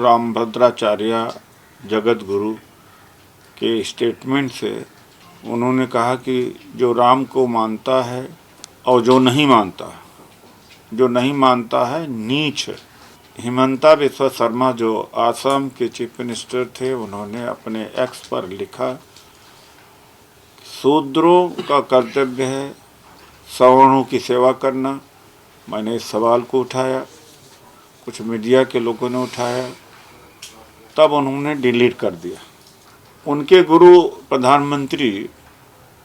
रामभद्राचार्य जगत गुरु के स्टेटमेंट से उन्होंने कहा कि जो राम को मानता है और जो नहीं मानता है नीच है। हिमंता बिस्वा शर्मा जो आसाम के चीफ मिनिस्टर थे, उन्होंने अपने एक्स पर लिखा, शूद्रों का कर्तव्य है सवर्णों की सेवा करना। मैंने इस सवाल को उठाया, कुछ मीडिया के लोगों ने उठाया, तब उन्होंने डिलीट कर दिया। उनके गुरु प्रधानमंत्री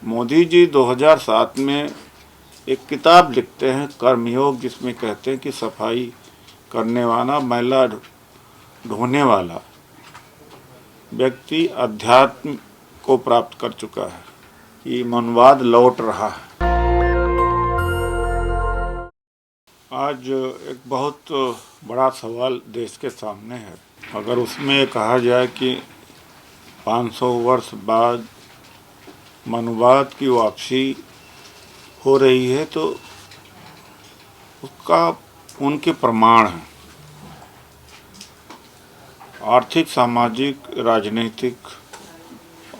मोदी जी 2007 में एक किताब लिखते हैं कर्मयोग, जिसमें कहते हैं कि सफाई करने वाला, मैला ढोने वाला व्यक्ति अध्यात्म को प्राप्त कर चुका है, कि मनवाद लौट रहा है। आज एक बहुत बड़ा सवाल देश के सामने है। अगर उसमें कहा जाए कि 500 वर्ष बाद मनुवाद की वापसी हो रही है, तो उसका उनके प्रमाण है। आर्थिक, सामाजिक, राजनीतिक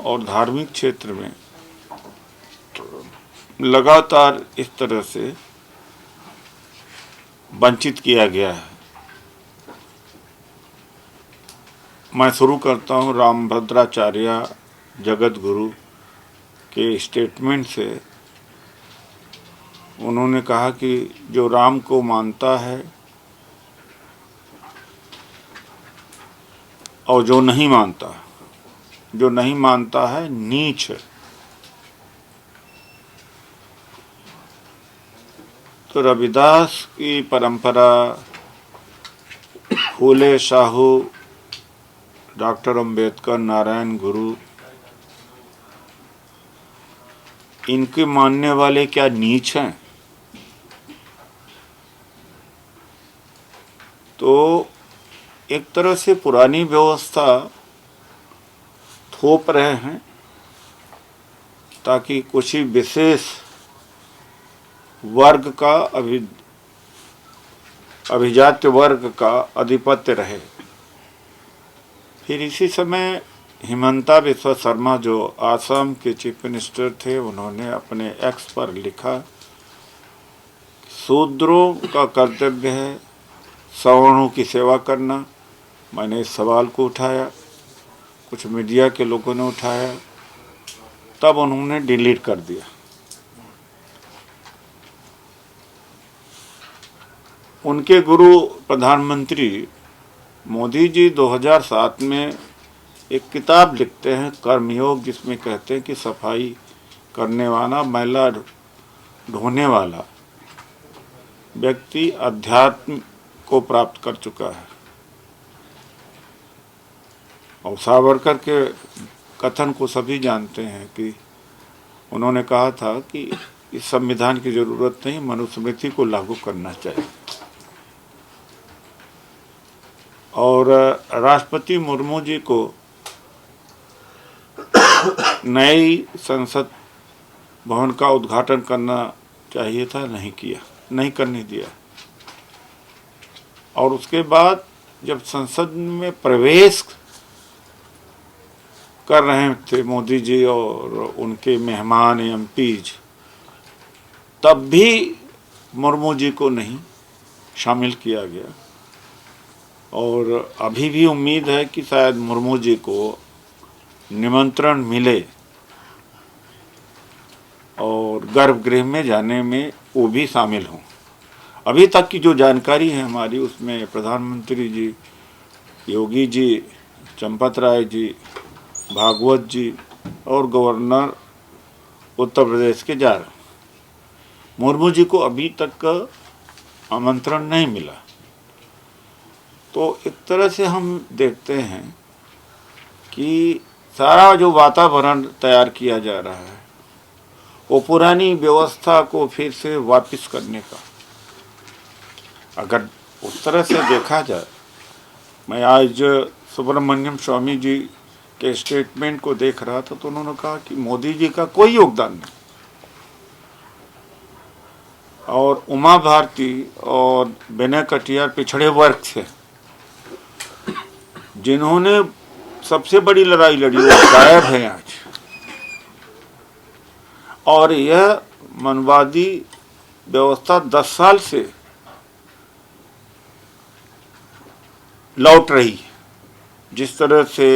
और धार्मिक क्षेत्र में लगातार इस तरह से वंचित किया गया है। मैं शुरू करता हूँ रामभद्राचार्य जगत गुरु के स्टेटमेंट से। उन्होंने कहा कि जो राम को मानता है और जो नहीं मानता है नीच है। तो रविदास की परंपरा, फूले साहू, डॉक्टर अंबेडकर, नारायण गुरु, इनके मानने वाले क्या नीच हैं? तो एक तरह से पुरानी व्यवस्था थोप रहे हैं ताकि कुछ ही विशेष वर्ग का, अभिजात्य वर्ग का आधिपत्य रहे। फिर इसी समय हिमंता बिस्वा शर्मा जो आसाम के चीफ मिनिस्टर थे, उन्होंने अपने एक्स पर लिखा, शूद्रों का कर्तव्य है सवर्णों की सेवा करना। मैंने इस सवाल को उठाया, कुछ मीडिया के लोगों ने उठाया, तब उन्होंने डिलीट कर दिया। उनके गुरु प्रधानमंत्री मोदी जी 2007 में एक किताब लिखते हैं कर्मयोग, जिसमें कहते हैं कि सफाई करने वाला, मैला ढोने वाला व्यक्ति अध्यात्म को प्राप्त कर चुका है। और सावरकर के कथन को सभी जानते हैं कि उन्होंने कहा था कि इस संविधान की जरूरत नहीं, मनुस्मृति को लागू करना चाहिए। और राष्ट्रपति मुर्मू जी को नई संसद भवन का उद्घाटन करना चाहिए था, नहीं किया, नहीं करने दिया। और उसके बाद जब संसद में प्रवेश कर रहे थे मोदी जी और उनके मेहमान एमपीज, तब भी मुर्मू जी को नहीं शामिल किया गया। और अभी भी उम्मीद है कि शायद मुर्मू जी को निमंत्रण मिले और गर्भगृह में जाने में वो भी शामिल हों। अभी तक की जो जानकारी है हमारी, उसमें प्रधानमंत्री जी, योगी जी, चंपत राय जी, भागवत जी और गवर्नर उत्तर प्रदेश के जा रहे। मुर्मू जी को अभी तक आमंत्रण नहीं मिला। तो एक तरह से हम देखते हैं कि सारा जो वातावरण तैयार किया जा रहा है, वो पुरानी व्यवस्था को फिर से वापस करने का। अगर उस तरह से देखा जाए, मैं आज सुब्रमण्यम स्वामी जी के स्टेटमेंट को देख रहा था, तो उन्होंने कहा कि मोदी जी का कोई योगदान नहीं। और उमा भारती और विनय कटियार पिछड़े वर्ग से, जिन्होंने सबसे बड़ी लड़ाई लड़ी वो गायब है आज। और यह मनवादी व्यवस्था 10 साल से लौट रही है। जिस तरह से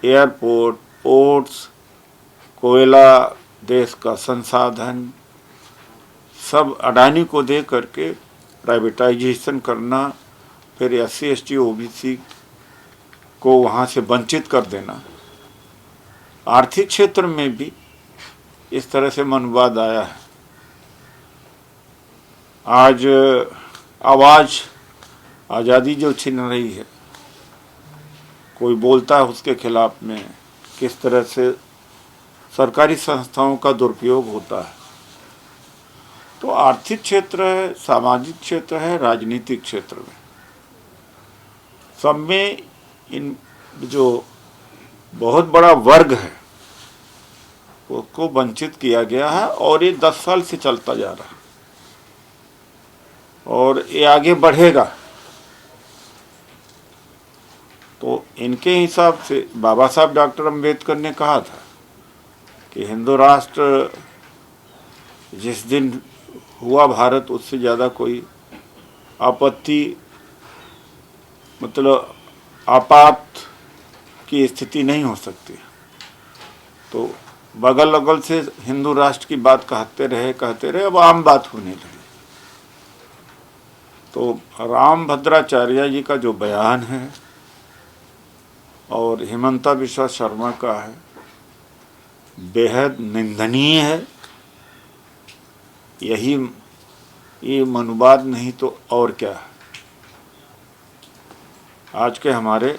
एयरपोर्ट, पोर्ट्स, कोयला, देश का संसाधन सब अडानी को दे करके प्राइवेटाइजेशन करना, फिर SC ST OBC को वहाँ से वंचित कर देना। आर्थिक क्षेत्र में भी इस तरह से मनवाद आया है। आज आवाज़, आज़ादी जो छीन रही है, कोई बोलता है उसके खिलाफ में, किस तरह से सरकारी संस्थाओं का दुरुपयोग होता है। तो आर्थिक क्षेत्र है, सामाजिक क्षेत्र है, राजनीतिक क्षेत्र में, सब में इन जो बहुत बड़ा वर्ग है उसको वंचित किया गया है। और ये 10 साल से चलता जा रहा है और ये आगे बढ़ेगा। तो इनके हिसाब से बाबा साहब डॉक्टर अम्बेडकर ने कहा था कि हिंदू राष्ट्र जिस दिन हुआ भारत, उससे ज़्यादा कोई आपत्ति, मतलब आपात की स्थिति नहीं हो सकती। तो बगल अगल से हिंदू राष्ट्र की बात कहते रहे, अब आम बात होने लगी। तो राम भद्राचार्य जी का जो बयान है और हिमंता बिश्वा शर्मा का है, बेहद निंदनीय है। ये मनुवाद नहीं तो और क्या है। आज के हमारे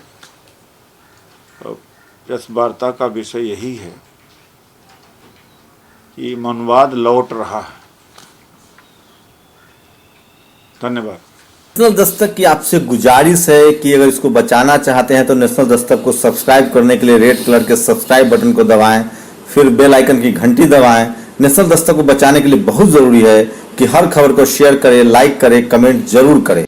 प्रेस वार्ता का विषय यही है कि मनुवाद लौट रहा है। धन्यवाद। नेशनल दस्तक की आपसे गुजारिश है कि अगर इसको बचाना चाहते हैं तो नेशनल दस्तक को सब्सक्राइब करने के लिए रेड कलर के सब्सक्राइब बटन को दबाएं, फिर बेल आइकन की घंटी दबाएं। नेशनल दस्तक को बचाने के लिए बहुत ज़रूरी है कि हर खबर को शेयर करें, लाइक करें, कमेंट जरूर करें।